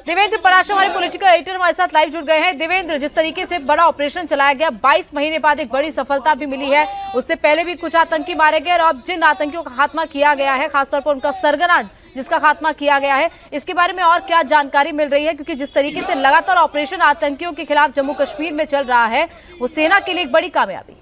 देवेंद्र पराशर हमारे political editor हमारे साथ लाइव जुड़ गए हैं। देवेंद्र, जिस तरीके से बड़ा ऑपरेशन चलाया गया, 22 महीने बाद एक बड़ी सफलता भी मिली है। उससे पहले भी कुछ आतंकी मारे गए और अब जिन आतंकियों का खात्मा किया गया है, खासतौर पर उनका सरगना जिसका खात्मा किया गया है, इसके बारे में और क्या जानकारी मिल रही है? क्योंकि जिस तरीके से लगातार ऑपरेशन आतंकियों के खिलाफ जम्मू कश्मीर में चल रहा है, वो सेना के लिए एक बड़ी कामयाबी।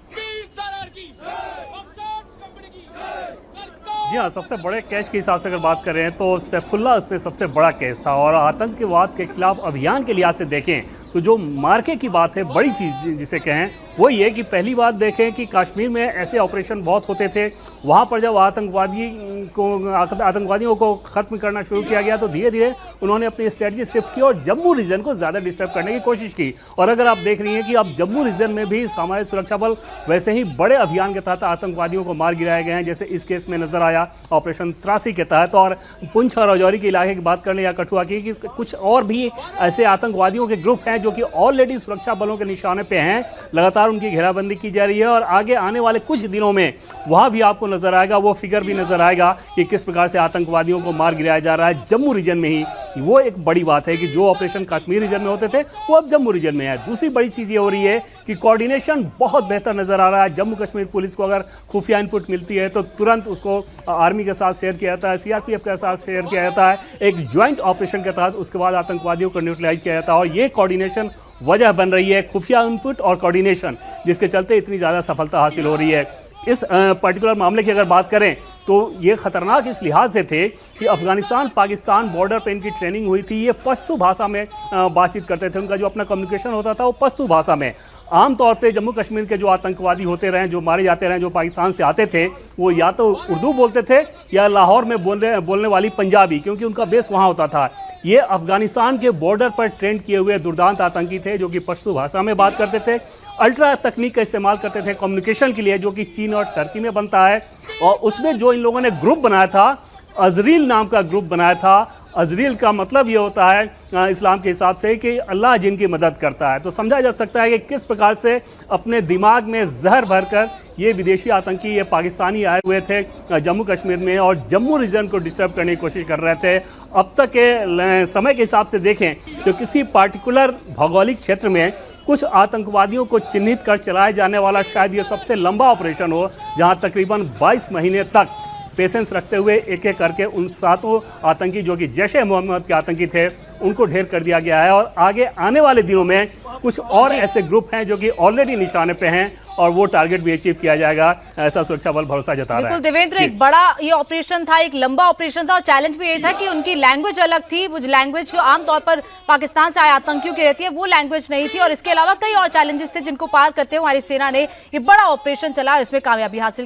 जी हाँ, सबसे बड़े कैच के हिसाब से अगर बात करें तो सैफुल्लाह इसमें सबसे बड़ा केस था। और आतंकवाद के खिलाफ अभियान के लिहाज से देखें तो जो मार्के की बात है, बड़ी चीज़ जिसे कहें वो ये कि पहली बात देखें कि कश्मीर में ऐसे ऑपरेशन बहुत होते थे। वहाँ पर जब आतंकवादियों को ख़त्म करना शुरू किया गया तो धीरे धीरे उन्होंने अपनी स्ट्रेटजी शिफ्ट की और जम्मू रीजन को ज़्यादा डिस्टर्ब करने की कोशिश की। और अगर आप देख रही हैं कि अब जम्मू रीजन में भी हमारे सुरक्षा बल वैसे ही बड़े अभियान के तहत आतंकवादियों को मार गिराए गए हैं, जैसे इस केस में नजर आया ऑपरेशन त्रासी के तहत। और पुंछ और राजौरी के इलाके की बात कर लें या कठुआ की, कि कुछ और भी ऐसे आतंकवादियों के ग्रुप हैं जो कि ऑलरेडी सुरक्षा बलों के निशाने पे हैं। लगातार उनकी घेराबंदी की जा रही है और आगे आने वाले कुछ दिनों में वहां भी आपको नजर आएगा, वो फिगर भी नजर आएगा कि किस प्रकार से आतंकवादियों को मार गिराया जा रहा है जम्मू रीजन में ही। वो एक बड़ी बात है कि जो ऑपरेशन कश्मीर रीजन में होते थे वो अब जम्मू रीजन में है। दूसरी बड़ी चीज ये हो रही है कि कोऑर्डिनेशन बहुत बेहतर नजर आ रहा है। जम्मू कश्मीर पुलिस को अगर खुफिया इनपुट मिलती है तो तुरंत उसको आर्मी के साथ शेयर किया जाता है, सीआरपीएफ के साथ शेयर किया जाता है, एक ज्वाइंट ऑपरेशन के तहत उसके बाद आतंकवादियों को न्यूट्रलाइज किया जाता है। और ये कोऑर्डिनेशन वजह बन रही है, खुफिया इनपुट और कोऑर्डिनेशन, जिसके चलते इतनी ज़्यादा सफलता हासिल हो रही है। इस पर्टिकुलर मामले की अगर बात करें तो ये खतरनाक इस लिहाज से थे कि अफगानिस्तान पाकिस्तान बॉर्डर पे इनकी ट्रेनिंग हुई थी। ये पश्तो भाषा में बातचीत करते थे, उनका जो अपना कम्युनिकेशन होता था वो पश्तो भाषा में। आमतौर पे जम्मू कश्मीर के जो आतंकवादी होते रहे, जो मारे जाते रहे, जो पाकिस्तान से आते थे, वो या तो उर्दू बोलते थे या लाहौर में बोलने वाली पंजाबी, क्योंकि उनका बेस वहाँ होता था। ये अफगानिस्तान के बॉर्डर पर ट्रेंड किए हुए दुर्दांत आतंकी थे जो कि पश्तो भाषा में बात करते थे। अल्ट्रा तकनीक का इस्तेमाल करते थे कम्युनिकेशन के लिए, जो कि चीन और टर्की में बनता है। और उसमें जो इन लोगों ने ग्रुप बनाया था, अजरील नाम का ग्रुप बनाया था। अजरील का मतलब ये होता है इस्लाम के हिसाब से कि अल्लाह जिनकी मदद करता है। तो समझा जा सकता है कि किस प्रकार से अपने दिमाग में जहर भरकर ये विदेशी आतंकी, ये पाकिस्तानी आए हुए थे जम्मू कश्मीर में और जम्मू रीजन को डिस्टर्ब करने की कोशिश कर रहे थे। अब तक के समय के हिसाब से देखें तो किसी पार्टिकुलर भौगोलिक क्षेत्र में कुछ आतंकवादियों को चिन्हित कर चलाए जाने वाला शायद ये सबसे लंबा ऑपरेशन हो, जहाँ तकरीबन 22 महीने तक पेशेंस रखते हुए एक एक करके उन 7 आतंकी जो कि जैश ए मोहम्मद के आतंकी थे उनको ढेर कर दिया गया है। और आगे आने वाले दिनों में कुछ और ऐसे ग्रुप हैं जो कि ऑलरेडी निशाने पे हैं और वो टारगेट भी अचीव किया जाएगा, ऐसा सुरक्षा बल भरोसा जता रहा है। बिल्कुल देवेंद्र, एक बड़ा ये ऑपरेशन था, एक लंबा ऑपरेशन था और चैलेंज भी ये था कि उनकी लैंग्वेज अलग थी। वो लैंग्वेज जो आमतौर पर पाकिस्तान से आए आतंकियों की रहती है, वो लैंग्वेज नहीं थी। और इसके अलावा कई और चैलेंजेस थे जिनको पार करते हुए हमारी सेना ने ये बड़ा ऑपरेशन चला, इसमें कामयाबी हासिल की।